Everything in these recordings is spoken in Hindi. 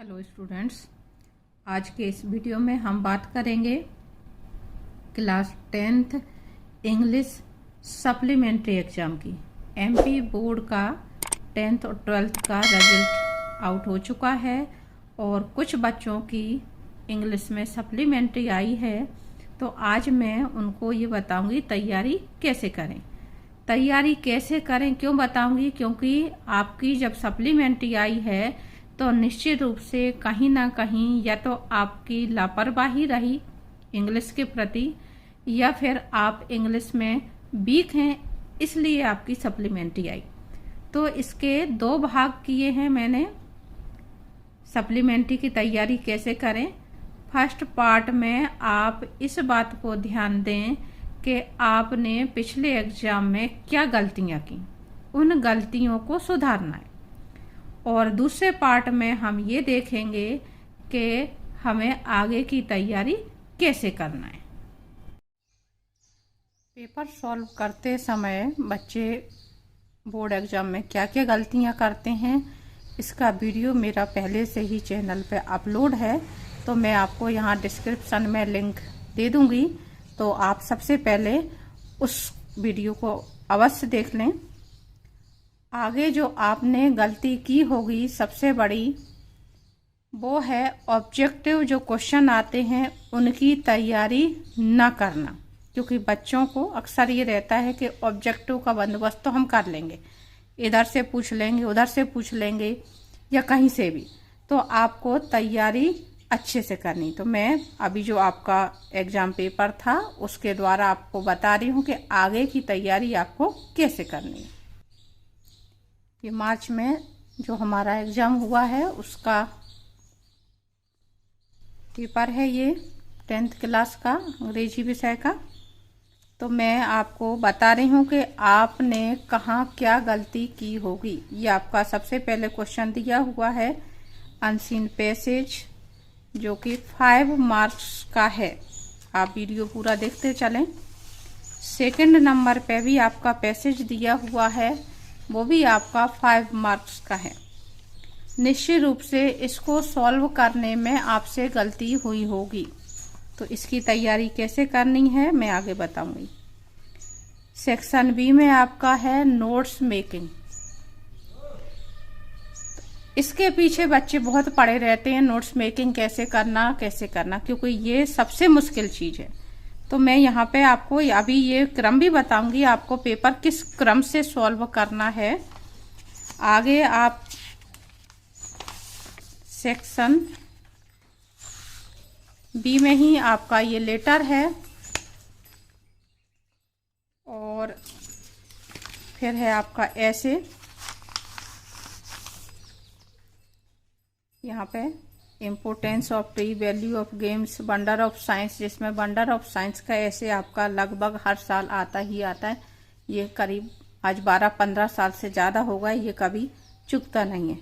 हेलो स्टूडेंट्स, आज के इस वीडियो में हम बात करेंगे class 10th English supplementary exam की। एमपी बोर्ड का 10th और 12th का रिजल्ट आउट हो चुका है और कुछ बच्चों की इंग्लिश में सप्लीमेंट्री आई है। तो आज मैं उनको ये बताऊंगी तैयारी कैसे करें। तैयारी कैसे करें क्यों बताऊंगी, क्योंकि आपकी जब सप्लीमेंट्री आई है तो निश्चित रूप से कहीं ना कहीं या तो आपकी लापरवाही रही इंग्लिश के प्रति, या फिर आप इंग्लिश में वीक हैं इसलिए आपकी सप्लीमेंट्री आई। तो इसके दो भाग किए हैं मैंने, सप्लीमेंट्री की तैयारी कैसे करें। फर्स्ट पार्ट में आप इस बात को ध्यान दें कि आपने पिछले एग्जाम में क्या गलतियां की, उन गलतियों को सुधारना है। और दूसरे पार्ट में हम ये देखेंगे कि हमें आगे की तैयारी कैसे करना है। पेपर सॉल्व करते समय बच्चे बोर्ड एग्जाम में क्या क्या गलतियां करते हैं, इसका वीडियो मेरा पहले से ही चैनल पे अपलोड है, तो मैं आपको यहाँ डिस्क्रिप्शन में लिंक दे दूँगी। तो आप सबसे पहले उस वीडियो को अवश्य देख लें। आगे जो आपने गलती की होगी सबसे बड़ी, वो है ऑब्जेक्टिव जो क्वेश्चन आते हैं उनकी तैयारी न करना। क्योंकि बच्चों को अक्सर ये रहता है कि ऑब्जेक्टिव का बंदोबस्त तो हम कर लेंगे, इधर से पूछ लेंगे उधर से पूछ लेंगे या कहीं से भी, तो आपको तैयारी अच्छे से करनी। तो मैं अभी जो आपका एग्ज़ाम पेपर था उसके द्वारा आपको बता रही हूँ कि आगे की तैयारी आपको कैसे करनी है। ये मार्च में जो हमारा एग्ज़ाम हुआ है उसका पेपर है, ये 10th क्लास का अंग्रेजी विषय का। तो मैं आपको बता रही हूँ कि आपने कहाँ क्या गलती की होगी। ये आपका सबसे पहले क्वेश्चन दिया हुआ है अनसीन पैसेज, जो कि 5 मार्क्स का है। आप वीडियो पूरा देखते चलें। सेकंड नंबर पे भी आपका पैसेज दिया हुआ है, वो भी आपका 5 मार्क्स का है। निश्चित रूप से इसको सॉल्व करने में आपसे गलती हुई होगी, तो इसकी तैयारी कैसे करनी है मैं आगे बताऊंगी। सेक्शन बी में आपका है नोट्स मेकिंग। इसके पीछे बच्चे बहुत पड़े रहते हैं, नोट्स मेकिंग कैसे करना, क्योंकि ये सबसे मुश्किल चीज़ है। तो मैं यहाँ पे आपको अभी ये क्रम भी बताऊंगी आपको पेपर किस क्रम से सॉल्व करना है। आगे आप सेक्शन बी में ही आपका ये लेटर है, और फिर है आपका ऐसे, यहाँ पे importance of tree, value of games, wonder of science, जिसमें वंडर ऑफ साइंस का ऐसे आपका लगभग हर साल आता ही आता है। ये करीब आज 12-15 साल से ज़्यादा होगा, ये कभी चुकता नहीं है।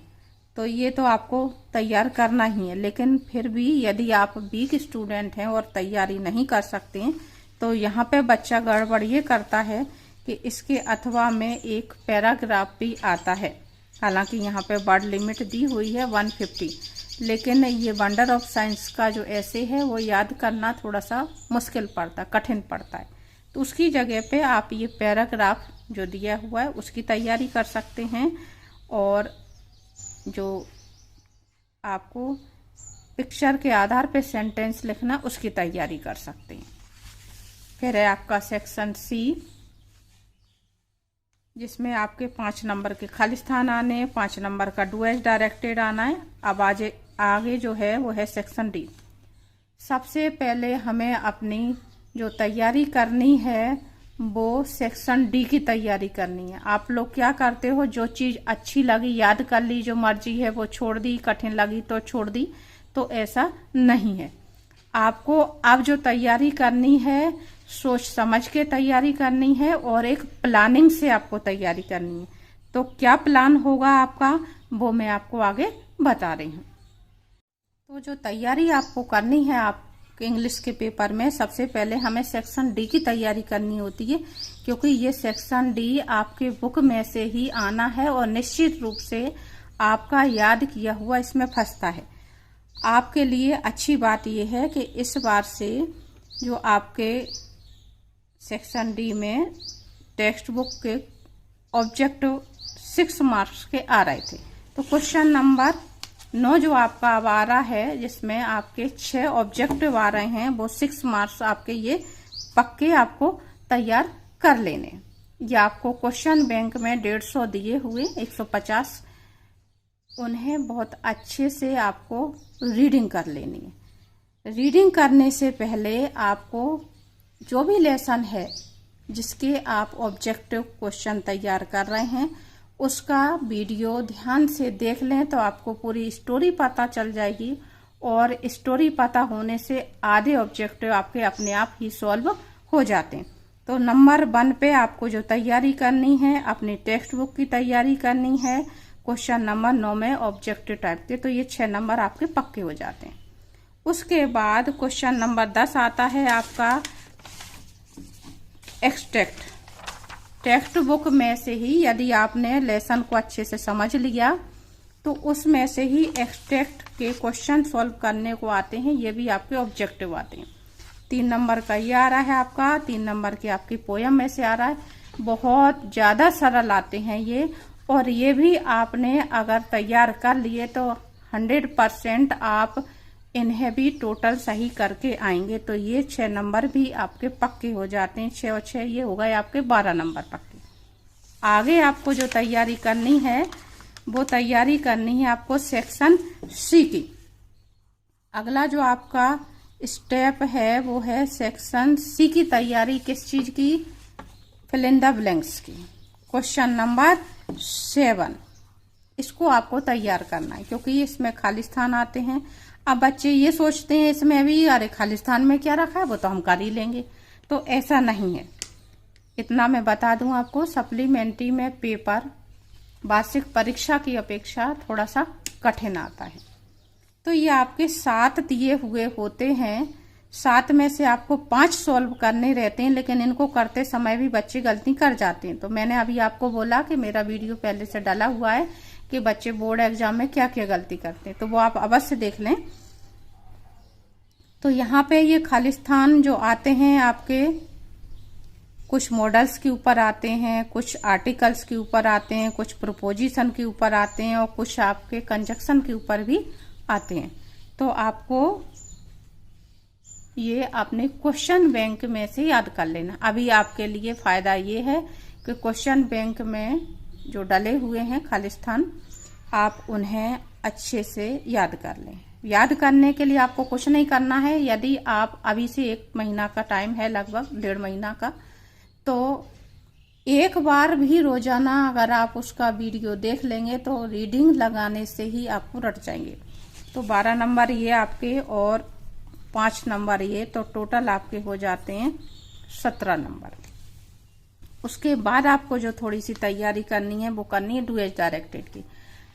तो ये तो आपको तैयार करना ही है, लेकिन फिर भी यदि आप वीक स्टूडेंट हैं और तैयारी नहीं कर सकते हैं, तो यहाँ पे बच्चा गड़बड़ ये करता है कि इसके अथवा में एक पैराग्राफ भी आता है। हालांकि यहाँ पे वर्ड लिमिट दी हुई है 150, लेकिन ये वंडर ऑफ साइंस का जो ऐसे है वो याद करना थोड़ा सा मुश्किल पड़ता, कठिन पड़ता है। तो उसकी जगह पे आप ये पैराग्राफ जो दिया हुआ है उसकी तैयारी कर सकते हैं, और जो आपको पिक्चर के आधार पे सेंटेंस लिखना उसकी तैयारी कर सकते हैं। फिर है आपका सेक्शन सी, जिसमें आपके 5 नंबर के खाली स्थान आने हैं, 5 नंबर का डू एज डायरेक्टेड आना है। अब आगे जो है वो है सेक्शन डी। सबसे पहले हमें अपनी जो तैयारी करनी है वो सेक्शन डी की तैयारी करनी है। आप लोग क्या करते हो, जो चीज़ अच्छी लगी याद कर ली, जो मर्जी है वो छोड़ दी, कठिन लगी तो छोड़ दी, तो ऐसा नहीं है। आपको अब जो तैयारी करनी है सोच समझ के तैयारी करनी है, और एक प्लानिंग से आपको तैयारी करनी है। तो क्या प्लान होगा आपका वो मैं आपको आगे बता रही हूँ। तो जो तैयारी आपको करनी है आप इंग्लिश के पेपर में, सबसे पहले हमें सेक्शन डी की तैयारी करनी होती है, क्योंकि ये सेक्शन डी आपके बुक में से ही आना है और निश्चित रूप से आपका याद किया हुआ इसमें फंसता है। आपके लिए अच्छी बात यह है कि इस बार से जो आपके सेक्शन डी में टेक्स्ट बुक के ऑब्जेक्टिव 6 मार्क्स के आ रहे थे, तो क्वेश्चन नंबर 9 जो आपका अब आ रहा है, जिसमें आपके 6 ऑब्जेक्टिव आ रहे हैं, वो 6 मार्क्स आपके ये पक्के आपको तैयार कर लेने। ये आपको क्वेश्चन बैंक में 150 दिए हुए 150, उन्हें बहुत अच्छे से आपको रीडिंग कर लेनी है। रीडिंग करने से पहले आपको जो भी लेसन है जिसके आप ऑब्जेक्टिव क्वेश्चन तैयार कर रहे हैं, उसका वीडियो ध्यान से देख लें तो आपको पूरी स्टोरी पता चल जाएगी, और स्टोरी पता होने से आधे ऑब्जेक्टिव आपके अपने आप ही सॉल्व हो जाते हैं। तो नंबर 1 पे आपको जो तैयारी करनी है, अपनी टेक्स्ट बुक की तैयारी करनी है, क्वेश्चन नंबर 9 में ऑब्जेक्टिव टाइप के, तो ये 6 नंबर आपके पक्के हो जाते हैं। उसके बाद क्वेश्चन नंबर 10 आता है आपका एक्सट्रैक्ट। टेक्स्ट बुक में से ही यदि आपने लेसन को अच्छे से समझ लिया तो उसमें से ही एक्सट्रैक्ट के क्वेश्चन सॉल्व करने को आते हैं, ये भी आपके ऑब्जेक्टिव आते हैं। 3 नंबर का ये आ रहा है आपका, 3 नंबर की आपकी पोयम में से आ रहा है। बहुत ज़्यादा सरल आते हैं ये, और ये भी आपने अगर तैयार कर लिए तो 100% आप इन्हें भी टोटल सही करके आएंगे। तो ये 6 नंबर भी आपके पक्के हो जाते हैं। 6 और 6 ये हो गए आपके 12 नंबर पक्के। आगे आपको जो तैयारी करनी है वो तैयारी करनी है आपको सेक्शन सी की। अगला जो आपका स्टेप है वो है सेक्शन सी की तैयारी। किस चीज की? फिल इन द ब्लैंक्स की। क्वेश्चन नंबर 7 इसको आपको तैयार करना है, क्योंकि इसमें खाली स्थान आते हैं। अब बच्चे ये सोचते हैं इसमें अभी अरे खाली स्थान में क्या रखा है, वो तो हम कर ही लेंगे, तो ऐसा नहीं है। इतना मैं बता दूं आपको, सप्लीमेंट्री में पेपर वार्षिक परीक्षा की अपेक्षा थोड़ा सा कठिन आता है। तो ये आपके 7 दिए हुए होते हैं, 7 में से आपको 5 सॉल्व करने रहते हैं, लेकिन इनको करते समय भी बच्चे गलती कर जाते हैं। तो मैंने अभी आपको बोला कि मेरा वीडियो पहले से डाला हुआ है कि बच्चे बोर्ड एग्जाम में क्या क्या गलती करते हैं, तो वो आप अवश्य देख लें। तो यहाँ पे ये खाली स्थान जो आते हैं आपके कुछ मॉडल्स के ऊपर आते हैं, कुछ आर्टिकल्स के ऊपर आते हैं, कुछ प्रोपोजिशन के ऊपर आते हैं, और कुछ आपके कंजक्शन के ऊपर भी आते हैं। तो आपको ये अपने क्वेश्चन बैंक में से याद कर लेना। अभी आपके लिए फायदा ये है कि क्वेश्चन बैंक में जो डले हुए हैं खाली स्थान, आप उन्हें अच्छे से याद कर लें। याद करने के लिए आपको कुछ नहीं करना है। यदि आप अभी से 1 महीना का टाइम है, लगभग 1.5 महीना का, तो एक बार भी रोजाना अगर आप उसका वीडियो देख लेंगे तो रीडिंग लगाने से ही आपको रट जाएंगे। तो 12 नंबर ये आपके और 5 नंबर ये, तो टोटल आपके हो जाते हैं 17 नंबर। उसके बाद आपको जो थोड़ी सी तैयारी करनी है वो करनी है डू एज डायरेक्टेड की।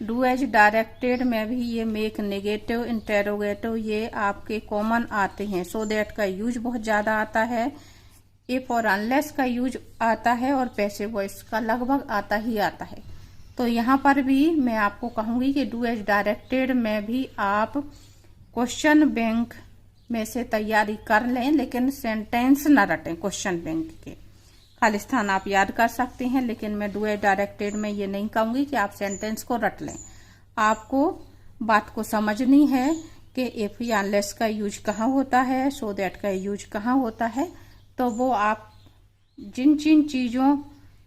डू एज डायरेक्टेड में भी ये मेक, नेगेटिव, इंटेरोगेटिव ये आपके कॉमन आते हैं। सो दैट का यूज बहुत ज्यादा आता है, इफ और अनलेस का यूज आता है, और पैसिव वॉइस का लगभग आता ही आता है। तो यहाँ पर भी मैं आपको कहूंगी कि डू एज डायरेक्टेड में भी आप क्वेश्चन बैंक में से तैयारी कर लें, लेकिन सेंटेंस न रटें। क्वेश्चन बैंक के खाली स्थान आप याद कर सकते हैं, लेकिन मैं डू एज डायरेक्टेड में ये नहीं कहूंगी कि आप सेंटेंस को रट लें। आपको बात को समझनी है कि इफ या अनलेस का यूज कहाँ होता है, सो दैट का यूज कहाँ होता है। तो वो आप जिन जिन चीजों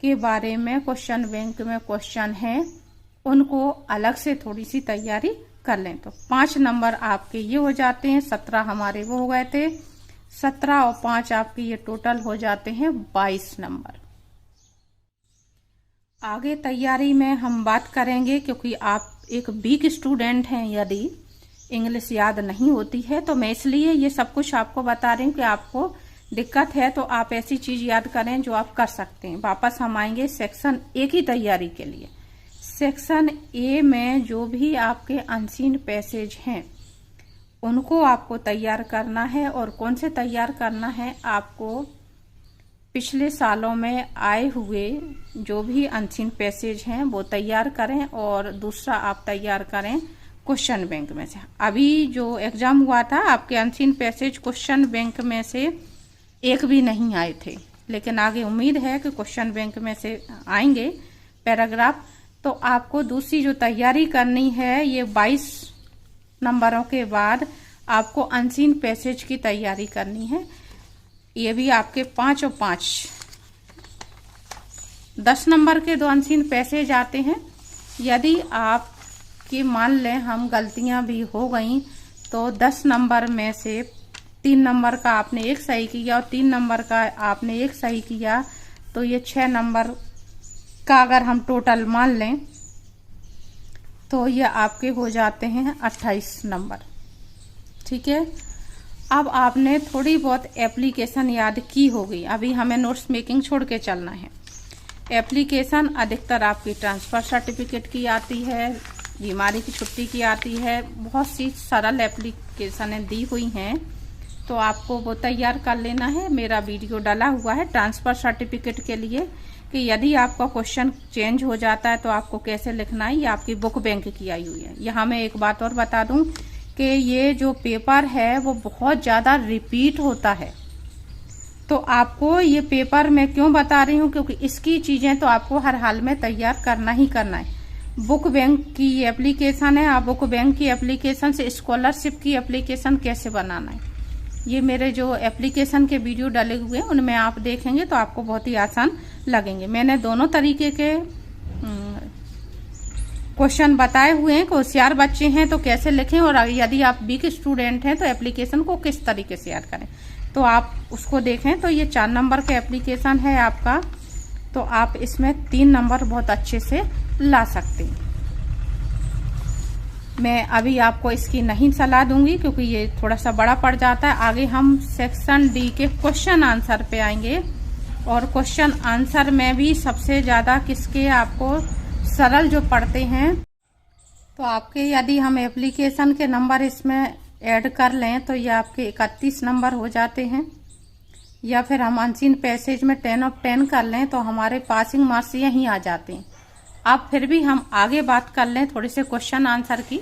के बारे में क्वेश्चन बैंक में क्वेश्चन है, उनको अलग से थोड़ी सी तैयारी कर लें। तो 5 नंबर आपके ये हो जाते हैं, 17 हमारे वो हो गए थे। 17 और 5 आपके ये टोटल हो जाते हैं 22 नंबर। आगे तैयारी में हम बात करेंगे, क्योंकि आप एक वीक स्टूडेंट हैं, यदि इंग्लिश याद नहीं होती है, तो मैं इसलिए ये सब कुछ आपको बता रही हूँ कि आपको दिक्कत है तो आप ऐसी चीज याद करें जो आप कर सकते हैं। वापस हम आएंगे सेक्शन ए की तैयारी के लिए। सेक्शन ए में जो भी आपके अनसीन पैसेज हैं उनको आपको तैयार करना है। और कौन से तैयार करना है? आपको पिछले सालों में आए हुए जो भी अनसीन पैसेज हैं वो तैयार करें, और दूसरा आप तैयार करें क्वेश्चन बैंक में से। अभी जो एग्जाम हुआ था आपके अनसीन पैसेज क्वेश्चन बैंक में से एक भी नहीं आए थे, लेकिन आगे उम्मीद है कि क्वेश्चन बैंक में से आएंगे पैराग्राफ। तो आपको दूसरी जो तैयारी करनी है, ये 22 नंबरों के बाद आपको अनसीन पैसेज की तैयारी करनी है। ये भी आपके 5 और 5 10 नंबर के 2 अनसीन पैसेज आते हैं। यदि आपकी मान लें हम गलतियां भी हो गई तो 10 नंबर में से 3 नंबर का आपने एक सही किया और 3 नंबर का आपने एक सही किया, तो ये 6 नंबर का अगर हम टोटल मान लें तो ये आपके हो जाते हैं 28 नंबर। ठीक है, अब आपने थोड़ी बहुत एप्लीकेशन याद की होगी, अभी हमें नोट्स मेकिंग छोड़ के चलना है। एप्लीकेशन अधिकतर आपकी ट्रांसफ़र सर्टिफिकेट की आती है, बीमारी की छुट्टी की आती है, बहुत सी सरल एप्लीकेशनें दी हुई हैं, तो आपको वो तैयार कर लेना है। मेरा वीडियो डाला हुआ है ट्रांसफ़र सर्टिफिकेट के लिए कि यदि आपका क्वेश्चन चेंज हो जाता है तो आपको कैसे लिखना है, ये आपकी बुक बैंक की आई हुई है। यहाँ मैं एक बात और बता दूं कि ये जो पेपर है वो बहुत ज़्यादा रिपीट होता है, तो आपको ये पेपर मैं क्यों बता रही हूँ, क्योंकि इसकी चीज़ें तो आपको हर हाल में तैयार करना ही करना है। बुक बैंक की ये एप्लीकेशन है, आप बुक बैंक की एप्लीकेशन से स्कॉलरशिप की एप्लीकेशन कैसे बनाना है, ये मेरे जो एप्लीकेशन के वीडियो डाले हुए हैं उनमें आप देखेंगे तो आपको बहुत ही आसान लगेंगे। मैंने दोनों तरीके के क्वेश्चन बताए हुए हैं कि होशियार बच्चे हैं तो कैसे लिखें, और यदि आप वीक स्टूडेंट हैं तो एप्लीकेशन को किस तरीके से याद करें, तो आप उसको देखें। तो ये 4 नंबर का एप्लीकेशन है आपका, तो आप इसमें 3 नंबर बहुत अच्छे से ला सकते हैं। मैं अभी आपको इसकी नहीं सलाह दूंगी क्योंकि ये थोड़ा सा बड़ा पड़ जाता है। आगे हम सेक्शन डी के क्वेश्चन आंसर पे आएंगे, और क्वेश्चन आंसर में भी सबसे ज़्यादा किसके आपको सरल जो पढ़ते हैं, तो आपके यदि हम एप्लीकेशन के नंबर इसमें ऐड कर लें तो ये आपके 31 नंबर हो जाते हैं, या फिर हम अनसीन पैसेज में 10 ऑफ 10 कर लें तो हमारे पासिंग मार्क्स यहीं आ जाते हैं। अब फिर भी हम आगे बात कर लें थोड़े से क्वेश्चन आंसर की।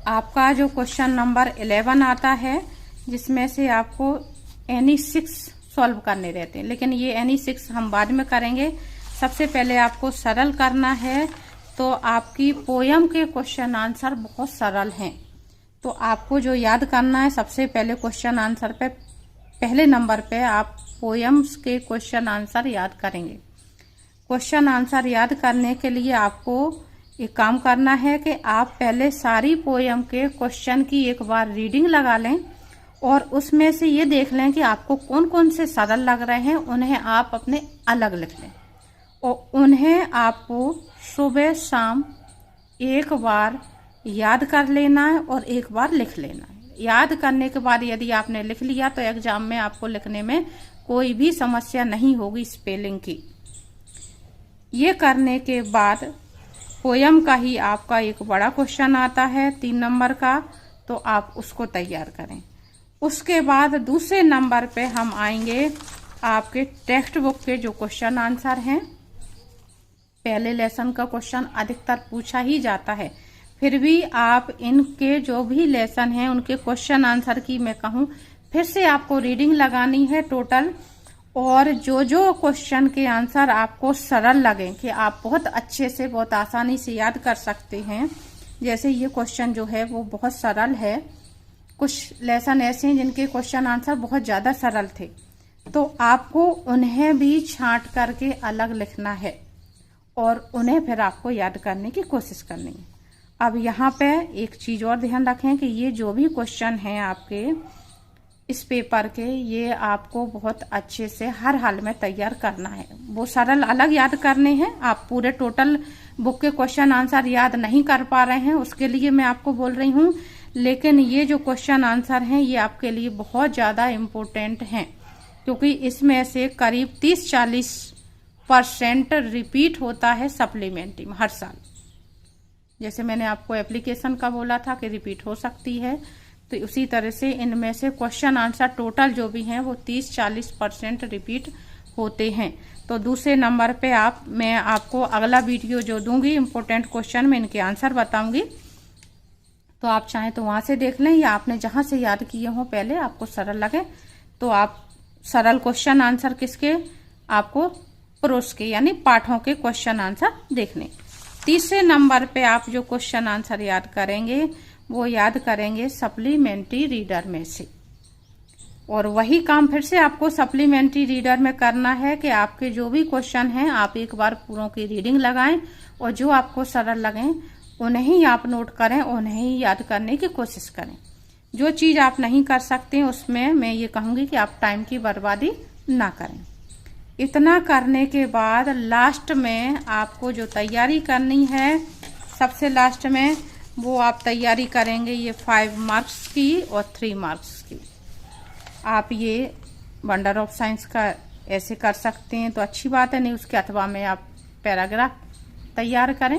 आपका जो क्वेश्चन नंबर 11 आता है, जिसमें से आपको एनी 6 सॉल्व करने रहते हैं, लेकिन ये एनी 6 हम बाद में करेंगे। सबसे पहले आपको सरल करना है, तो आपकी पोयम के क्वेश्चन आंसर बहुत सरल हैं, तो आपको जो याद करना है सबसे पहले क्वेश्चन आंसर पे पहले नंबर पे आप पोयम्स के क्वेश्चन आंसर याद करेंगे। क्वेश्चन आंसर याद करने के लिए आपको एक काम करना है कि आप पहले सारी पोयम के क्वेश्चन की एक बार रीडिंग लगा लें, और उसमें से ये देख लें कि आपको कौन कौन से सरल लग रहे हैं, उन्हें आप अपने अलग लिख लें, और उन्हें आपको सुबह शाम एक बार याद कर लेना है और एक बार लिख लेना है। याद करने के बाद यदि आपने लिख लिया तो एग्जाम में आपको लिखने में कोई भी समस्या नहीं होगी स्पेलिंग की। ये करने के बाद पोयम का ही आपका एक बड़ा क्वेश्चन आता है 3 नंबर का, तो आप उसको तैयार करें। उसके बाद दूसरे नंबर पे हम आएंगे आपके टेक्स्ट बुक के जो क्वेश्चन आंसर हैं। पहले लेसन का क्वेश्चन अधिकतर पूछा ही जाता है, फिर भी आप इनके जो भी लेसन हैं उनके क्वेश्चन आंसर की मैं कहूँ फिर से आपको रीडिंग लगानी है टोटल, और जो जो क्वेश्चन के आंसर आपको सरल लगे कि आप बहुत अच्छे से बहुत आसानी से याद कर सकते हैं, जैसे ये क्वेश्चन जो है वो बहुत सरल है। कुछ लेसन ऐसे हैं जिनके क्वेश्चन आंसर बहुत ज़्यादा सरल थे, तो आपको उन्हें भी छांट करके अलग लिखना है और उन्हें फिर आपको याद करने की कोशिश करनी है। अब यहाँ पे एक चीज़ और ध्यान रखें कि ये जो भी क्वेश्चन हैं आपके इस पेपर के, ये आपको बहुत अच्छे से हर हाल में तैयार करना है। वो सरल अलग याद करने हैं, आप पूरे टोटल बुक के क्वेश्चन आंसर याद नहीं कर पा रहे हैं उसके लिए मैं आपको बोल रही हूँ, लेकिन ये जो क्वेश्चन आंसर हैं ये आपके लिए बहुत ज़्यादा इम्पोर्टेंट हैं, क्योंकि इसमें से करीब 30-40% रिपीट होता है सप्लीमेंट्री में हर साल। जैसे मैंने आपको एप्लीकेशन का बोला था कि रिपीट हो सकती है, तो उसी तरह से इनमें से क्वेश्चन आंसर टोटल जो भी हैं वो 30-40% रिपीट होते हैं। तो दूसरे नंबर पे मैं आपको अगला वीडियो जो दूंगी इम्पोर्टेंट क्वेश्चन में इनके आंसर बताऊंगी, तो आप चाहें तो वहां से देख लें, या आपने जहां से याद किए हों पहले आपको सरल लगे तो आप सरल क्वेश्चन आंसर किसके, आपको प्रोस के यानी पाठों के क्वेश्चन आंसर देखने। तीसरे नंबर पे आप जो क्वेश्चन आंसर याद करेंगे वो याद करेंगे सप्लीमेंट्री रीडर में से। और वही काम फिर से आपको सप्लीमेंट्री रीडर में करना है कि आपके जो भी क्वेश्चन हैं आप एक बार पूरों की रीडिंग लगाएं और जो आपको सरल लगें उन्हें ही आप नोट करें, उन्हें ही याद करने की कोशिश करें। जो चीज आप नहीं कर सकते उसमें मैं ये कहूंगी कि आप टाइम की बर्बादी ना करें। इतना करने के बाद लास्ट में आपको जो तैयारी करनी है, सबसे लास्ट में वो आप तैयारी करेंगे ये 5 मार्क्स की और 3 मार्क्स की। आप ये वंडर ऑफ साइंस का ऐसे कर सकते हैं तो अच्छी बात है, नहीं उसके अथवा में आप पैराग्राफ तैयार करें।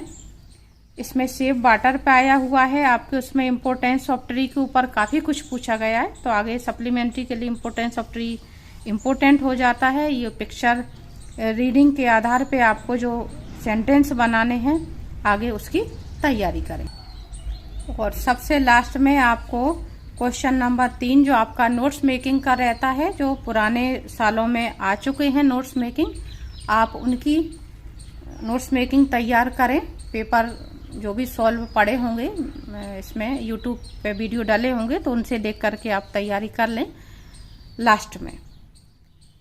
इसमें सेव वाटर पे आया हुआ है आपके, उसमें इम्पोर्टेंस ऑफ ट्री के ऊपर काफ़ी कुछ पूछा गया है, तो आगे सप्लीमेंट्री के लिए इम्पोर्टेंस ऑफ ट्री इम्पोर्टेंट हो जाता है। ये पिक्चर रीडिंग के आधार पे आपको जो सेंटेंस बनाने हैं आगे उसकी तैयारी करें। और सबसे लास्ट में आपको क्वेश्चन नंबर 3 जो आपका नोट्स मेकिंग का रहता है, जो पुराने सालों में आ चुके हैं नोट्स मेकिंग, आप उनकी नोट्स मेकिंग तैयार करें। पेपर जो भी सॉल्व पड़े होंगे इसमें यूट्यूब पे वीडियो डाले होंगे तो उनसे देख करके आप तैयारी कर लें लास्ट में।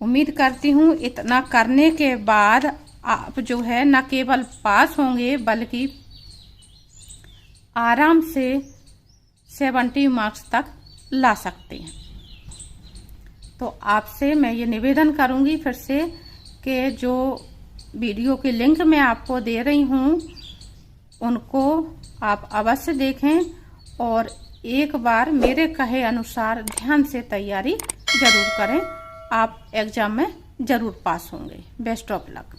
उम्मीद करती हूँ इतना करने के बाद आप जो है न केवल पास होंगे बल्कि आराम से 70 मार्क्स तक ला सकते हैं। तो आपसे मैं ये निवेदन करूंगी फिर से कि जो वीडियो की लिंक मैं आपको दे रही हूँ उनको आप अवश्य देखें और एक बार मेरे कहे अनुसार ध्यान से तैयारी जरूर करें। आप एग्जाम में जरूर पास होंगे। Best of luck.